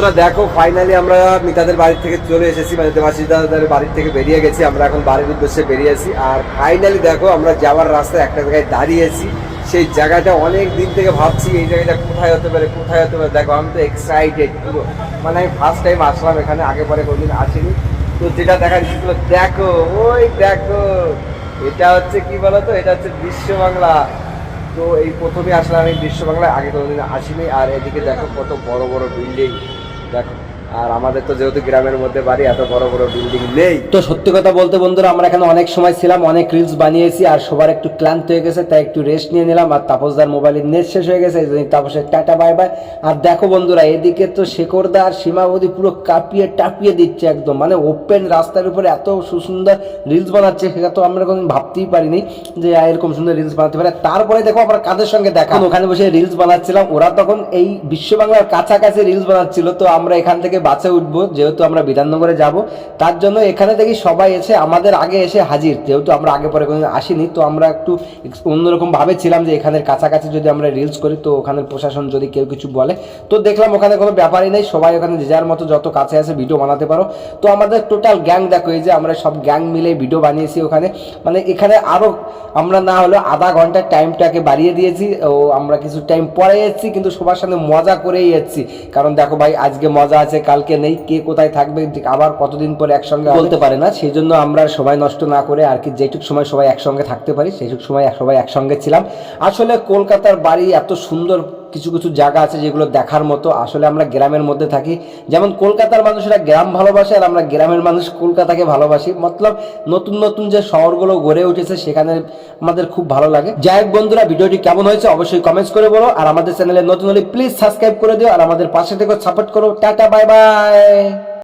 বন্ধুরা দেখো ফাইনালি আমরা মিতাদের বাড়ি থেকে চলে এসেছি, মানে দেবাশিসদাদের বাড়ি থেকে বেরিয়ে গেছি। আমরা এখন বাড়ির উদ্দেশ্যে বেরিয়েছি। আর ফাইনালি দেখো আমরা যাওয়ার রাস্তায় একটা জায়গায় দাঁড়িয়েছি। সেই জায়গাটা অনেক দিন থেকে ভাবছি এই জায়গাটা কোথায় হতে পারে, কোথায় হতে পারে। দেখো আমি তো এক্সাইটেড পুরো, মানে আমি ফার্স্ট টাইম আসলাম এখানে, আগে পরে কোনোদিন আসিনি। তো যেটা দেখার ইচ্ছে ছিল, দেখো ওই দেখো, এটা হচ্ছে কি বলতো, এটা হচ্ছে বিশ্ব বাংলা। তো এই প্রথমে আসলাম এই বিশ্ব বাংলায়, আগে কোনোদিন আসিনি। আর এদিকে দেখো কত বড় বড় বিল্ডিং দেখো। আর আমাদের তো যেহেতু গ্রামের মধ্যে বাড়ি, এত বড় বড় বিল্ডিং নেই। তো সত্যি কথা বলতে বন্ধুরা, আমরা এখানে অনেক সময় ছিলাম, অনেক রিলস বানিয়েছি, আর সবার একটু ক্লান্ত হয়ে গেছে, তাই একটু রেস্ট নিয়ে নিলাম। আর তাপসদার মোবাইলের নেট শেষ হয়ে গেছে, এই জন্য তাপসের টাটা বাই বাই। আর দেখো বন্ধুরা, এদিকে তো শেখরদা আর সীমাবতী পুরো কাঁপিয়ে টাপিয়ে দিচ্ছে একদম, মানে ওপেন রাস্তার উপরে এত সুন্দর রিলস বানাচ্ছে, সেটা তো আমরা কোনোদিন ভাবতেই পারিনি যে এরকম সুন্দর রিলস বানাতে পারে। তারপরে দেখো আমরা কাদের সঙ্গে দেখা, ওখানে বসে রিলস বানাচ্ছিলাম, ওরা তখন এই বিশ্ব বাংলার কাছাকাছি রিলস বানাচ্ছিল। তো আমরা এখান থেকে বাসে উঠবো, যেহেতু আমরা বিধাননগরে যাব, তার জন্য এখানে দেখি সবাই এসে আমাদের আগে এসে হাজির। যেহেতু আমরা আগে পরে কোনো আসিনি, তো আমরা একটু অন্যরকম ভাবেছিলাম যে এখানের কাছাকাছি যদি আমরা রিলস করি, তো ওখানের প্রশাসন যদি কেউ কিছু বলে। তো দেখলাম ওখানে কোনো ব্যাপারই নেই, সবাই ওখানে যে যার মতো যত কাছে আসে ভিডিও বানাতে পারো। তো আমাদের টোটাল গ্যাং দেখো, এই যে আমরা সব গ্যাং মিলে ভিডিও বানিয়েছি ওখানে। মানে এখানে আরও আমরা না হলেও আধা ঘন্টার টাইমটাকে বাড়িয়ে দিয়েছি। ও আমরা কিছু টাইম পরে এসেছি, কিন্তু সবার সাথে মজা করেই এসেছি। কারণ দেখো ভাই, আজকে মজা আছে, কালকে নেই, কে কোথায় থাকবে আবার কতদিন পরে একসঙ্গে বলতে পারে না। সেই জন্য আমরা সবাই নষ্ট না করে আর কি, যেটুক সময় সবাই একসঙ্গে থাকতে পারি সেইটুক সময় সবাই একসঙ্গে ছিলাম। আসলে কলকাতার বাড়ি এত সুন্দর, কিছু কিছু জায়গা আছে যেগুলো দেখার মতো। আসলে আমরা গ্রামের মধ্যে থাকি, যেমন কলকাতার মানুষেরা গ্রাম ভালোবাসে, আর আমরা গ্রামের মানুষ কলকাতাকে ভালোবাসি। মতলব নতুন নতুন যে শহরগুলো গড়ে উঠেছে সেখানে আমাদের খুব ভালো লাগে। যাই হোক বন্ধুরা, ভিডিওটি কেমন হয়েছে অবশ্যই কমেন্টস করে বলো, আর আমাদের চ্যানেলে নতুন হলে প্লিজ সাবস্ক্রাইব করে দিও, আর আমাদের পাশে থেকে সাপোর্ট করো। Tata bye bye.